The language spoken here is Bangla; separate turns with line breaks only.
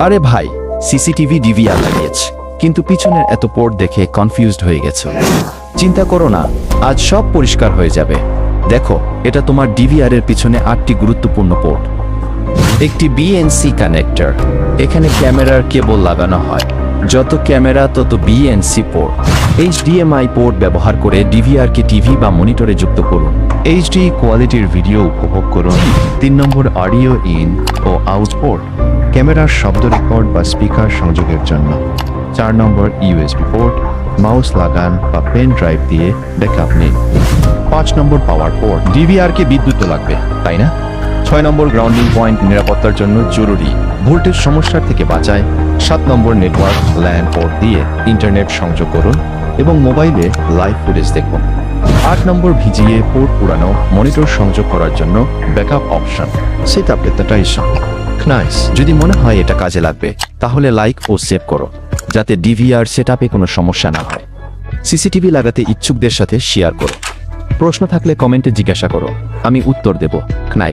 আরে ভাই, সিসিটিভি ডিভিআর লাগিয়েছে, কিন্তু পিছনের এত পোর্ট দেখে কনফিউজড হয়ে গেছে। চিন্তা করো না, আজ সব পরিষ্কার হয়ে যাবে। দেখো, এটা তোমার ডিভিআর এর পিছনে 8টি গুরুত্বপূর্ণ পোর্ট। একটি বিএনসি কানেক্টর, এখানে ক্যামেরার কেবল লাগানো হয়। যত ক্যামেরা তত বিএনসি পোর্ট। এইচডিএমআই পোর্ট ব্যবহার করে ডিভিআর কে টিভি বা মনিটরে যুক্ত করুন।
এইচডি কোয়ালিটির ভিডিও উপভোগ করুন। 3 নম্বর অডিও ইন ও আউট পোর্ট, ক্যামেরার শব্দ রেকর্ড বা স্পিকার সংযোগের জন্য। 4 নম্বর ইউএসবি পোর্ট, মাউস লাগান বা পেন ড্রাইভ দিয়ে ব্যাকআপ নিন। 5 নম্বর পাওয়ার পোর্ট, ডিভিআর কে বিদ্যুৎ তো লাগবে, তাই না? 6 নম্বর গ্রাউন্ডিং পয়েন্ট, নিরাপত্তার জন্য জরুরি, ভোল্টেজ সমস্যার থেকে বাঁচায়। 7 নম্বর নেটওয়ার্ক ল্যান পোর্ট দিয়ে ইন্টারনেট সংযোগ করুন এবং মোবাইলে লাইভ ফুটেজ দেখুন। 8 নম্বর ভিজিএ পোর্ট, পুরানো মনিটর সংযোগ করার জন্য backup option. Setup presentation nice.
যদি মনে হয় এটা কাজে লাগবে, তাহলে লাইক ও সেভ করো, যাতে ডিভিআর সেটআপে কোনো সমস্যা না হয়। সিসিটিভি লাগাতে ইচ্ছুকদের সাথে শেয়ার করো। প্রশ্ন থাকলে কমেন্টে জিজ্ঞাসা করো, আমি উত্তর দেব।